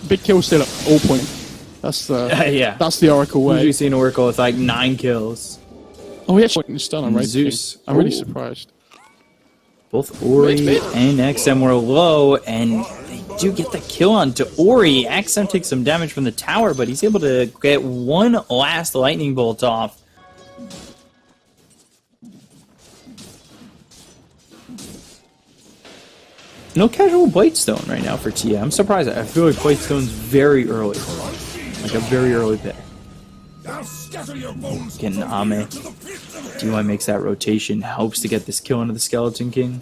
big kill still at all point. That's the that's the Oracle way. Usually see an Oracle with like 9 kills. Oh, he actually stunned on Wraith Zeus. King. I'm really surprised. Both Ori and XM were low, and they do get the kill onto Ori. XM takes some damage from the tower, but he's able to get one last lightning bolt off. No casual Blightstone right now for TM. I'm surprised. I feel like Blightstone's very early. Like a very early pick. Getting Ame. DY makes that rotation, helps to get this kill into the Skeleton King.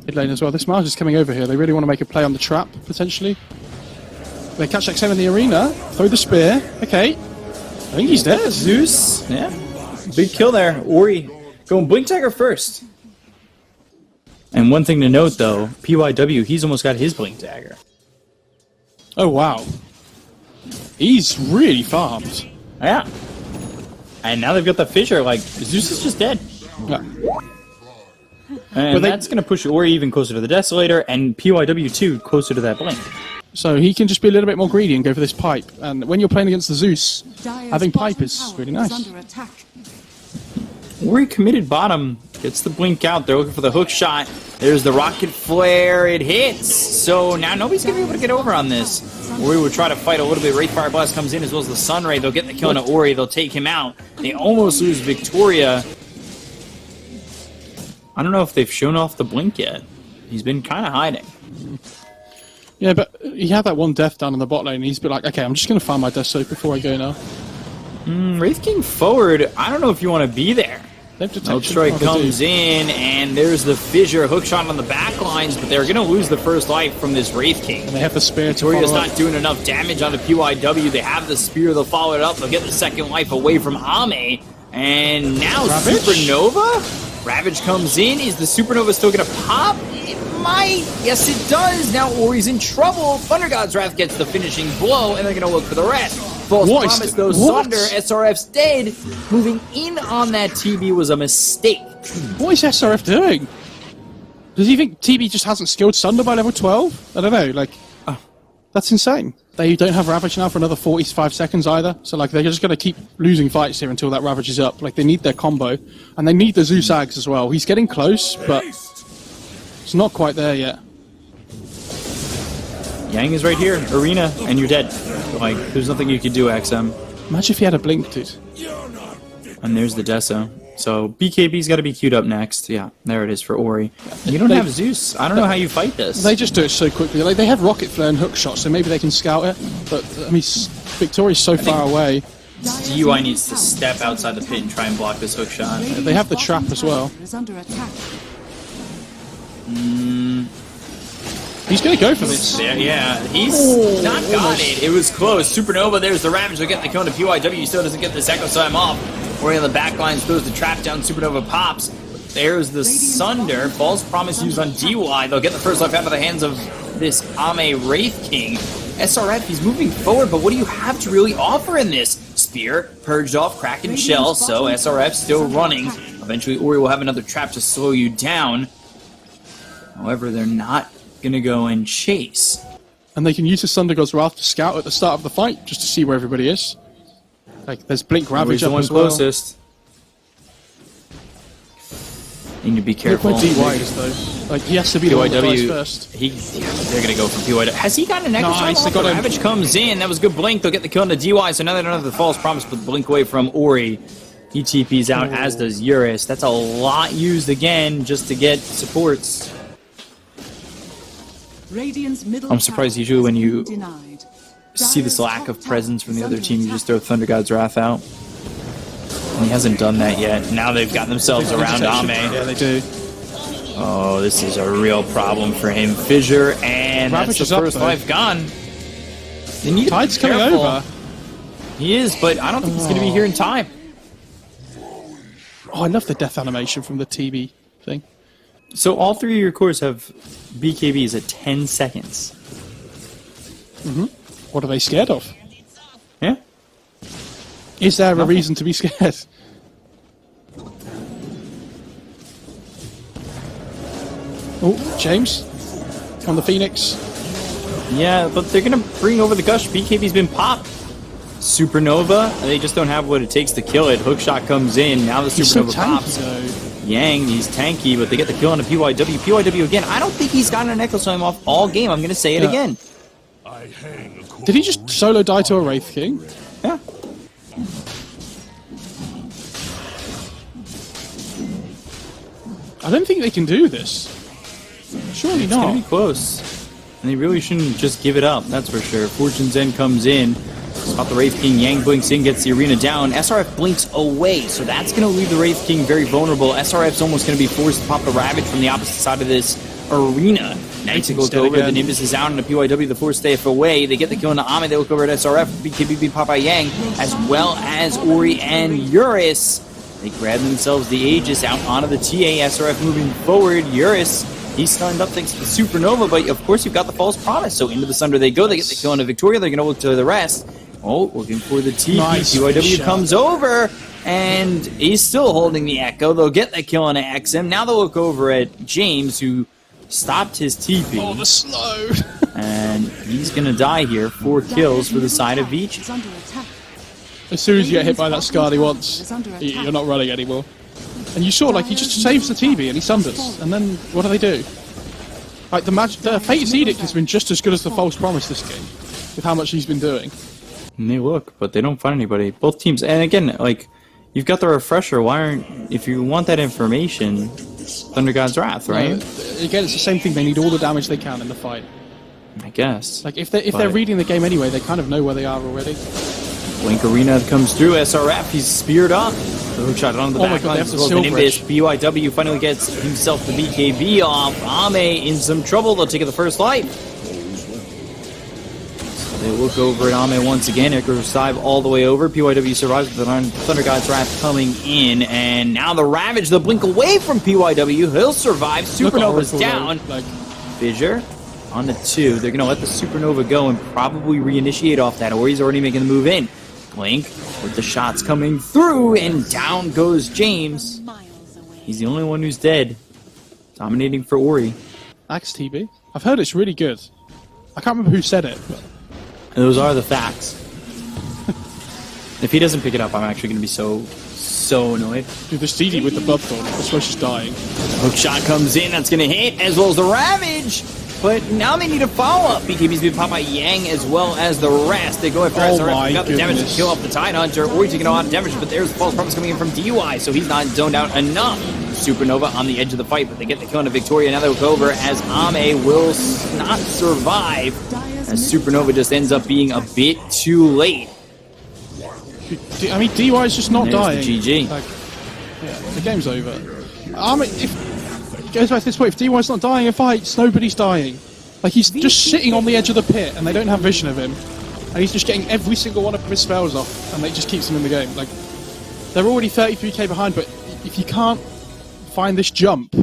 Mid lane as well. This Mars is coming over here. They really want to make a play on the trap, potentially. They catch XM in the arena. Throw the spear. Okay. I think he's dead. Zeus. Yeah. Big kill there. Ori going Blink Dagger first. And one thing to note, though, PYW, he's almost got his Blink Dagger. Oh, wow. He's really farmed. Yeah. And now they've got the fissure, like, Zeus is just dead. Yeah. And that's going to push Ori even closer to the Desolator, and PYW, too, closer to that Blink. So he can just be a little bit more greedy and go for this pipe. And when you're playing against the Zeus, having pipe is really nice. Ori committed bottom, gets the blink out. They're looking for the hook shot. There's the rocket flare. It hits. So now nobody's going to be able to get over on this. Ori will try to fight a little bit. Wraith Fire Blast comes in as well as the Sunray. They'll get the kill on Ori. They'll take him out. They almost lose Victoria. I don't know if they've shown off the blink yet. He's been kind of hiding. Yeah, but he had that one death down in the bot lane. He's been like, okay, I'm just going to find my death soak before I go now. Wraith King forward. I don't know if you want to be there. Strike comes in, and there's the fissure hookshot on the back lines, but they're going to lose the first life from this Wraith King. And they have the spear. Victoria's not doing enough damage on the PYW. They have the spear. They'll follow it up. They'll get the second life away from Ame. And now Ravage? Supernova? Ravage comes in. Is the Supernova still going to pop? It might. Yes, it does. Now Ori's in trouble. Thunder God's Wrath gets the finishing blow, and they're going to look for the rest. False promise, though. Sunder, SRF's dead. Moving in on that TB was a mistake. What is SRF doing? Does he think TB just hasn't skilled Sunder by level 12? I don't know, like... That's insane. They don't have Ravage now for another 45 seconds either, so like they're just going to keep losing fights here until that Ravage is up. Like they need their combo, and they need the Zeus Ags as well. He's getting close, but it's not quite there yet. Yang is right here, arena, and you're dead. Like, there's nothing you can do, XM. Imagine if he had a blink, dude. And there's the Deso. So BKB's got to be queued up next. Yeah, there it is for Ori. You don't have Zeus. I don't know how you fight this. They just do it so quickly. Like they have rocket flare and hook shots, so maybe they can scout it. But I mean, Victoria's so far away. DUI needs to step outside the pit and try and block this hook shot. They have the trap as well. He's going to go for this. Yeah, he's not got it. It was close. Supernova, there's the Ravage. They'll get the kill to PYW. He still doesn't get this Echo Slam off. Ori on the back lines throws the trap down. Supernova pops. There's the Sunder. False Promise used on DY. They'll get the first life out of the hands of this Ame Wraith King. SRF, he's moving forward, but what do you have to really offer in this? Spear, purged off, Kraken Shell, so SRF still running. Eventually, Ori will have another trap to slow you down. However, they're not going to go and chase. And they can use the Thunder God's Wrath to scout at the start of the fight, just to see where everybody is. Like, there's Blink Ravage up as well. Closest. Need to be careful. Look where DY is, though. Like, he has to be the one that dies first. They're going to go for PYW. Has he got an Echo Shot? Ravage comes in. That was a good Blink. They'll get the kill on the DY, so now they don't have the False Promise, but Blink away from Ori. He TP's out, as does Eurus. That's a lot used again just to get supports. I'm surprised usually when you see this lack of presence from the other team, you just throw Thunder God's Wrath out. And he hasn't done that yet. Now they've gotten themselves around Ame. Yeah, they do. Oh, this is a real problem for him. Fissure, and Ravage that's the first life gone. They need Tide's coming over. He is, but I don't think he's going to be here in time. Oh, I love the death animation from the TB thing. So all three of your cores have BKBs at 10 seconds. What are they scared of? Yeah. Is there a reason to be scared? Oh, James on the Phoenix. Yeah, but they're gonna bring over the Gush. BKB's been popped. Supernova, they just don't have what it takes to kill it. Hookshot comes in, now the He's so Supernova tanky, pops. though. Yang, he's tanky, but they get the kill on a PYW. PYW again, I don't think he's gotten an Echo Slam off all game. I'm gonna say it again. Did he just solo die to a Wraith King? Yeah. I don't think they can do this. Surely It's gonna not. be close. And they really shouldn't just give it up, that's for sure. Fortune's End comes in. Spot the Wraith King. Yang blinks in, gets the arena down. SRF blinks away, so that's going to leave the Wraith King very vulnerable. SRF's almost going to be forced to pop the Ravage from the opposite side of this arena. Nice look over. The Nimbus is out, and the PYW, the force stay away. They get the kill on the Ame. They look over at SRF. BKB being popped by Yang, as well as Ori and Eurus. They grab themselves the Aegis out onto the TA. SRF moving forward. Eurus, he's stunned up thanks to the Supernova, but of course you've got the False Promise. So into the Sunder they go. They get the kill on the Victoria. They're going to look to the rest. Oh, looking for the TP. Nice PYW shot. comes over, and he's still holding the Echo. They'll get that kill on XM. Now they'll look over at James, who stopped his TP. Oh, the slow. And he's going to die here. 4 kills for the side of Vici. As soon as you get hit by that Scardy once, you're not running anymore. And you saw, like, he just saves the TB and he sunders. And then, what do? Like, the Fate's Edict has been just as good as the False Promise this game, with how much he's been doing. And they look, but they don't find anybody. Both teams, and again, like, you've got the refresher. Why aren't, if you want that information, Thunder God's Wrath, right? Again, it's the same thing. They need all the damage they can in the fight. I guess. Like, if they're reading the game anyway, they kind of know where they are already. Blink Arena comes through. SRF, he's speared up. The hookshot on the back line as well as the Nimbus. BYW finally gets himself the BKB off. Ame in some trouble. They'll take it the first life. They look over at Ame once again. Icarus dive all the way over. PYW survives with the Thunder God's Wrath coming in. And now the Ravage, the blink away from PYW. He'll survive. Supernova's down. Like, Fissure on the 2. They're going to let the Supernova go and probably reinitiate off that. Or he's already making the move in. Blink with the shots coming through. And down goes James. He's the only one who's dead. Dominating for Ori. Axe TB. I've heard it's really good. I can't remember who said it, but... Those are the facts. If he doesn't pick it up, I'm actually going to be so annoyed. Dude, this TD with the Bloodthorn, I suppose she's dying. Hook shot comes in, that's going to hit, as well as the Ravage. But now they need a follow-up. BKB's been popped by Yang as well as the rest. They go after SRF. They got the damage to kill off the Tidehunter. Or he's taking a lot of damage, but there's the false promise coming in from DUI, so he's not zoned out enough. Supernova on the edge of the fight, but they get the kill on Victoria. Now they look over as Ame will not survive, as Supernova just ends up being a bit too late. I mean, DY is just not dying. The GG. Like, yeah, the game's over. If it goes back to this point, if DY's not dying in fights, nobody's dying. Like, he's just sitting on the edge of the pit, and they don't have vision of him. And he's just getting every single one of his spells off, and it just keeps him in the game. Like, they're already 33k behind, but if you can't find this jump,